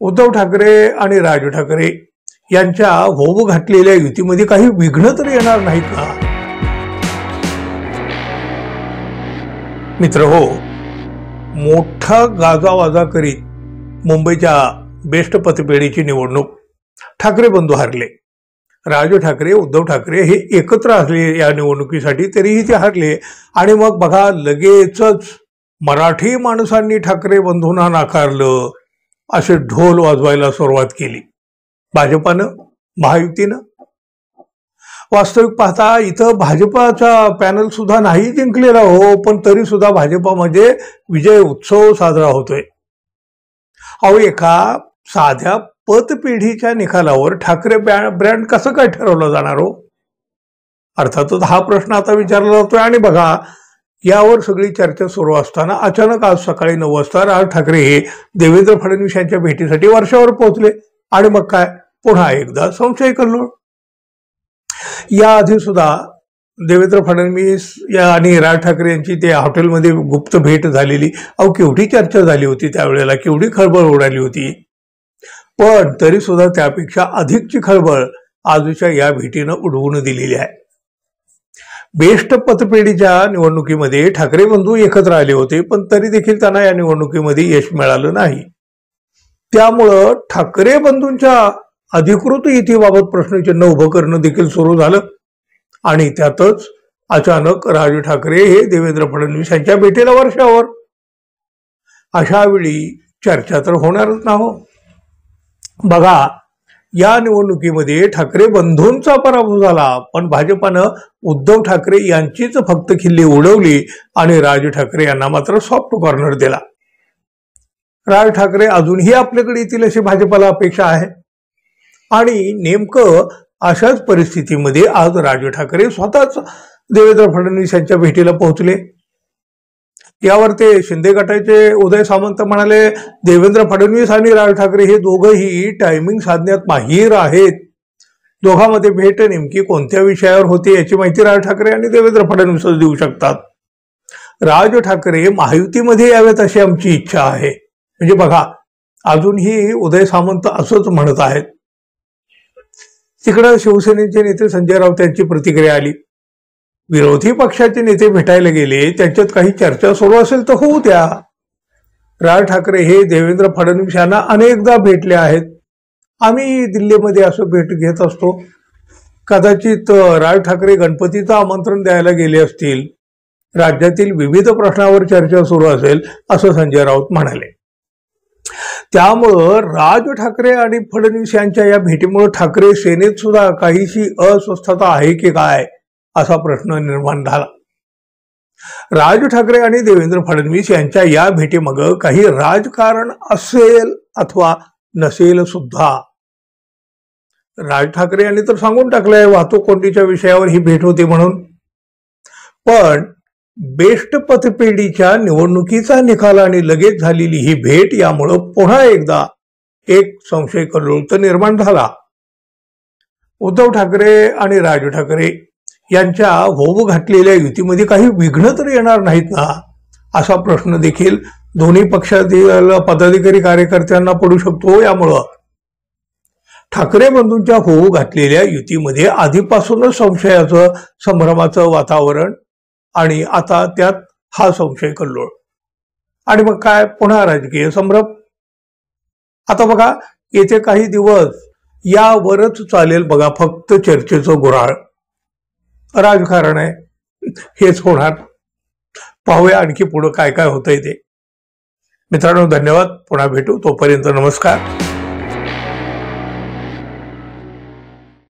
उद्धव ठाकरे आणि राज ठाकरे यांच्या होऊ घातलेल्या युतीमध्ये काही विघ्न तर येणार नाहीत का? मित्र हो, मोठा गाजावाजा करीत मुंबईच्या बेस्ट पतपेढीची निवडणूक ठाकरे बंधू हारले. राज ठाकरे उद्धव ठाकरे हे एकत्र असले या निवडणुकीसाठी, तरीही ते हारले. आणि मग बघा, लगेचच मराठी माणसांनी ठाकरे बंधूंना नाकारलं असे ढोल वाजवायला सुरुवात केली. भाजपानं, महायुतीनं. वास्तविक पाहता इथं भाजपाचा पॅनल सुद्धा नाही जिंकलेला हो, पण तरी सुद्धा भाजपामध्ये विजय उत्सव साजरा होतोय. अहो, एका साध्या पतपेढीच्या निकालावर ठाकरे ब्रँड कसं काय ठरवलं जाणार हो? अर्थातच हा प्रश्न आता विचारला जातोय. आणि बघा, यावर सगळी चर्चा सुरू असताना अचानक आज सकाळी 9 वाजता राज ठाकरे हे देवेंद्र फडणवीस यांच्या भेटीसाठी वर्षावर पोहोचले. आणि मग काय, पुन्हा एकदा संशय कल्लोळ. याआधी सुद्धा देवेंद्र फडणवीस आणि राज ठाकरे यांची त्या हॉटेलमध्ये गुप्त भेट झालेली. अहो, केवढी चर्चा झाली होती त्यावेळेला, केवढी खळबळ उडाली होती. पण तरी सुद्धा त्यापेक्षा अधिकची खळबळ आजच्या या भेटीनं उडवून दिलेली आहे. बेस्ट पतपेढीच्या निवडणुकीमध्ये ठाकरे बंधू एकत्र आले होते, पण तरी देखील त्यांना या निवडणुकीमध्ये यश मिळालं नाही. त्यामुळं ठाकरे बंधूंच्या अधिकृत युतीबाबत प्रश्नचिन्ह उभं करणं देखील सुरू झालं. आणि त्यातच अचानक राज ठाकरे हे देवेंद्र फडणवीस यांच्या भेटीला वर्षावर. अशा वेळी चर्चा तर होणारच ना हो. बघा, या निवडणुकीमध्ये ठाकरे बंधूंचा पराभव झाला, पण भाजपानं उद्धव ठाकरे यांचीच फक्त खिल्ली उडवली आणि राज ठाकरे यांना मात्र सॉफ्ट कॉर्नर दिला. राज ठाकरे अजूनही आपल्याकडे येतील अशी भाजपाला अपेक्षा आहे. आणि नेमकं अशाच परिस्थितीमध्ये आज राज ठाकरे स्वतःच देवेंद्र फडणवीस यांच्या भेटीला पोहोचले. यावर ते शिंदे गटाचे उदय सामंत म्हणाले, देवेंद्र फडणवीस आणि राज ठाकरे हे दोघंही टायमिंग साधण्यात माहीर आहेत. दोघांमध्ये भेट नेमकी कोणत्या विषयावर होती याची माहिती राज ठाकरे आणि देवेंद्र फडणवीस देऊ शकतात. राज ठाकरे महायुतीमध्ये यावेत अशी आमची इच्छा आहे. म्हणजे बघा, अजूनही उदय सामंत असंच म्हणत आहेत. तिकडे शिवसेनेचे नेते संजय राऊत यांची प्रतिक्रिया आली. विरोधी पक्षाचे नेते भेटायला गेले, त्यांच्यात काही चर्चा सुरू असेल तर होऊ द्या. राज ठाकरे हे देवेंद्र फडणवीस यांना अनेकदा भेटले आहेत. आम्ही दिल्लीमध्ये असं भेट घेत असतो. कदाचित राज ठाकरे गणपतीचं आमंत्रण द्यायला गेले असतील. राज्यातील विविध प्रश्नावर चर्चा सुरू असेल असं संजय राऊत म्हणाले. त्यामुळं राज ठाकरे आणि फडणवीस यांच्या या भेटीमुळे ठाकरे सेनेत सुद्धा काहीशी अस्वस्थता आहे की काय असा प्रश्न निर्माण झाला. राज ठाकरे आणि देवेंद्र फडणवीस यांच्या या भेटीमागं काही राजकारण असेल अथवा नसेल सुद्धा. राज ठाकरे यांनी तर सांगून टाकलंय वाहतूक कोंडीच्या विषयावर ही भेट होती म्हणून. पण बेस्ट पतपेढीच्या निवडणुकीचा निकाल आणि लगेच झालेली ही भेट यामुळं पुन्हा एकदा एक संशय कल्लोळ निर्माण झाला. उद्धव ठाकरे आणि राज ठाकरे यांच्या होऊ घातलेल्या युतीमध्ये काही विघ्न तर येणार नाहीत ना, असा प्रश्न देखील दोन्ही पक्षातील पदाधिकारी कार्यकर्त्यांना पडू शकतो. यामुळं ठाकरे बंधूंच्या होऊ घातलेल्या युतीमध्ये आधीपासूनच संशयाचं, संभ्रमाचं वातावरण आणि आता त्यात हा संशय कल्लोळ. आणि मग काय, पुन्हा राजकीय संभ्रम. आता बघा, येथे काही दिवस यावरच चालेल बघा, फक्त चर्चेचं गुऱ्हाळ. राजकारण आहे, हेच होणार. पाहूया आणखी पुढं काय काय होतंय ते. मित्रांनो, धन्यवाद. पुन्हा भेटू. तोपर्यंत नमस्कार.